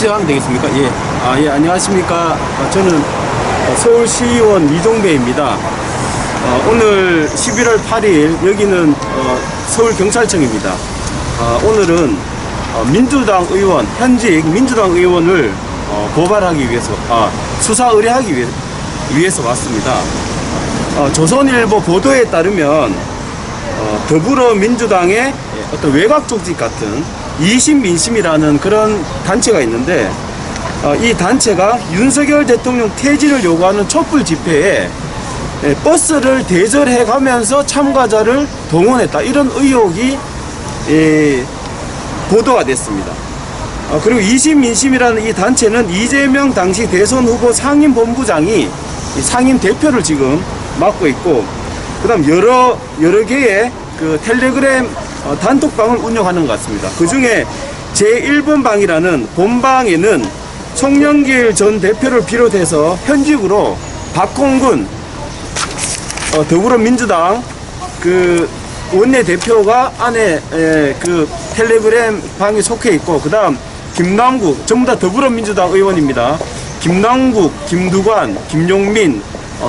해주세요 하면 되겠습니까? 예. 예, 안녕하십니까. 저는 서울시의원 이종배입니다. 오늘 11월 8일 여기는 서울경찰청입니다. 오늘은 민주당 의원, 현직 민주당 의원을 고발하기 위해서, 수사 의뢰하기 위해서 왔습니다. 조선일보 보도에 따르면 더불어민주당의 어떤 외곽 조직 같은 이심민심이라는 그런 단체가 있는데, 이 단체가 윤석열 대통령 퇴진을 요구하는 촛불 집회에 버스를 대절해 가면서 참가자를 동원했다, 이런 의혹이 보도가 됐습니다. 그리고 이심민심이라는 이 단체는 이재명 당시 대선 후보 상임본부장이 상임 대표를 지금 맡고 있고, 그 다음 여러 개의 그 텔레그램 단톡방을 운영하는 것 같습니다. 그 중에 제1번 방이라는 본방에는 송영길 전 대표를 비롯해서 현직으로 박홍근 더불어민주당 그 원내대표가 안에 그 텔레그램 방에 속해 있고, 그 다음 김남국, 전부 다 더불어민주당 의원입니다. 김남국, 김두관, 김용민,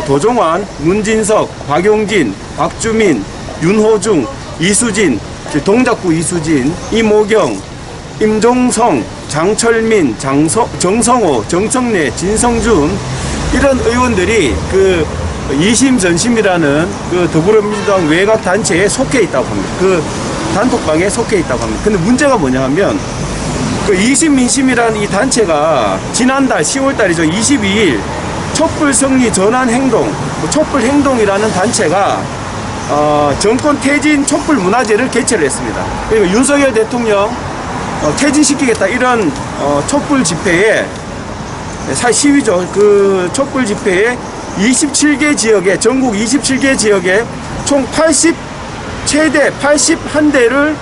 도종환, 문진석, 박용진, 박주민, 윤호중, 이수진, 동작구 이수진, 이모경, 임종성, 장철민, 정성호, 정청래, 진성준, 이런 의원들이 그 이심전심이라는 그 더불어민주당 외곽 단체에 속해 있다고 합니다. 그 단톡방에 속해 있다고 합니다. 근데 문제가 뭐냐 하면, 그 이심민심이라는 이 단체가 지난달 10월달이죠. 22일 촛불 승리 전환 행동, 촛불 행동이라는 단체가 정권 퇴진 촛불 문화제를 개최를 했습니다. 그러니까 윤석열 대통령 퇴진시키겠다, 이런 촛불 집회에, 시위죠. 그 촛불 집회에 27개 지역에, 전국 27개 지역에 총 최대 81대를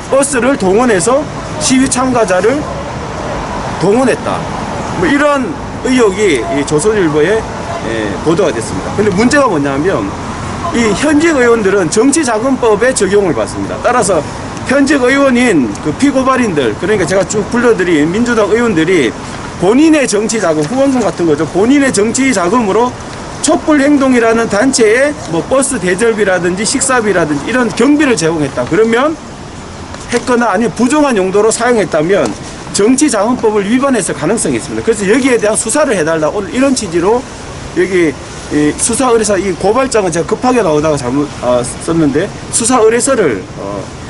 버스를 동원해서 시위 참가자를 동원했다, 뭐 이런 의혹이 조선일보에 보도가 됐습니다. 근데 문제가 뭐냐면, 이 현직 의원들은 정치자금법에 적용을 받습니다. 따라서 현직 의원인 그 피고발인들, 그러니까 제가 쭉 불러드린 민주당 의원들이 본인의 정치자금, 후원금 같은 거죠. 본인의 정치자금으로 촛불행동이라는 단체에 뭐 버스 대절비라든지 식사비라든지 이런 경비를 제공했다. 그러면 했거나 아니면 부정한 용도로 사용했다면 정치자금법을 위반했을 가능성이 있습니다. 그래서 여기에 대한 수사를 해달라, 오늘 이런 취지로 여기 수사 의뢰서, 이 고발장은 제가 급하게 나오다가 잘못 썼는데, 수사 의뢰서를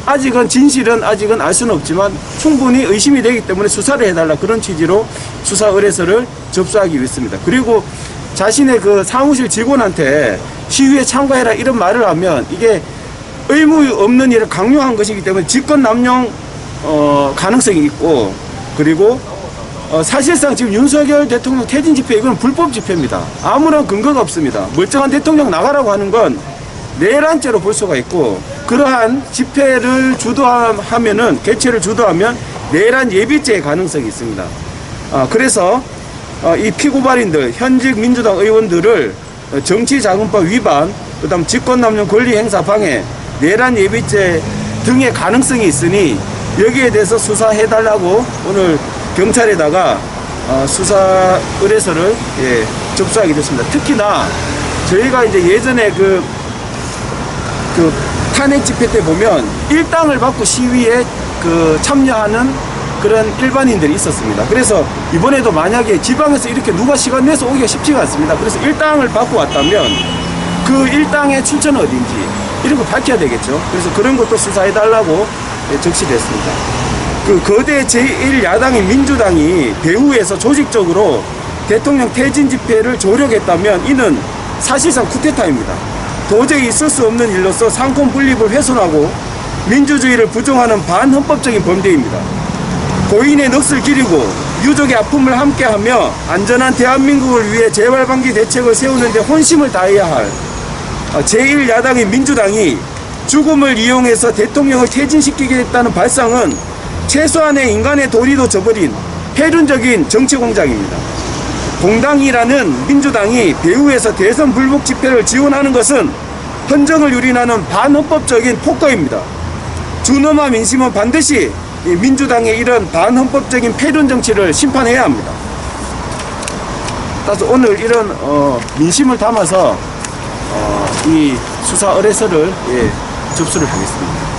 아직은 진실은 아직은 알 수는 없지만 충분히 의심이 되기 때문에 수사를 해달라, 그런 취지로 수사 의뢰서를 접수하기 위해서입니다. 그리고 자신의 그 사무실 직원한테 시위에 참가해라 이런 말을 하면 이게 의무 없는 일을 강요한 것이기 때문에 직권남용 가능성이 있고, 그리고 사실상 지금 윤석열 대통령 퇴진 집회, 이건 불법 집회입니다. 아무런 근거가 없습니다. 멀쩡한 대통령 나가라고 하는 건 내란죄로 볼 수가 있고, 그러한 집회를 주도하면은, 개최를 주도하면 내란 예비죄의 가능성이 있습니다. 그래서 이 피고발인들, 현직 민주당 의원들을 정치자금법 위반, 그 다음 직권남용 권리행사 방해, 내란 예비죄 등의 가능성이 있으니 여기에 대해서 수사해달라고 오늘 경찰에다가 수사 의뢰서를 접수하게 됐습니다. 특히나 저희가 이제 예전에 그 탄핵 집회 때 보면 일당을 받고 시위에 참여하는 그런 일반인들이 있었습니다. 그래서 이번에도 만약에 지방에서 이렇게 누가 시간 내서 오기가 쉽지가 않습니다. 그래서 일당을 받고 왔다면 그 일당의 출처는 어딘지 이런 거 밝혀야 되겠죠. 그래서 그런 것도 수사해달라고 적시됐습니다. 그 거대 제1야당인 민주당이 배후에서 조직적으로 대통령 퇴진 집회를 조력했다면 이는 사실상 쿠데타입니다. 도저히 있을 수 없는 일로서 상권 분립을 훼손하고 민주주의를 부정하는 반헌법적인 범죄입니다. 고인의 넋을 기리고 유족의 아픔을 함께하며 안전한 대한민국을 위해 재발방지 대책을 세우는 데 혼심을 다해야 할 제1야당인 민주당이 죽음을 이용해서 대통령을 퇴진시키겠다는 발상은 최소한의 인간의 도리도 저버린 폐륜적인 정치 공작입니다. 공당이라는 민주당이 배후에서 대선 불복 집회를 지원하는 것은 헌정을 유린하는 반헌법적인 폭거입니다. 준엄한 민심은 반드시 이 민주당의 이런 반헌법적인 폐륜 정치를 심판해야 합니다. 따라서 오늘 이런 민심을 담아서 이 수사 의뢰서를 접수를 하겠습니다.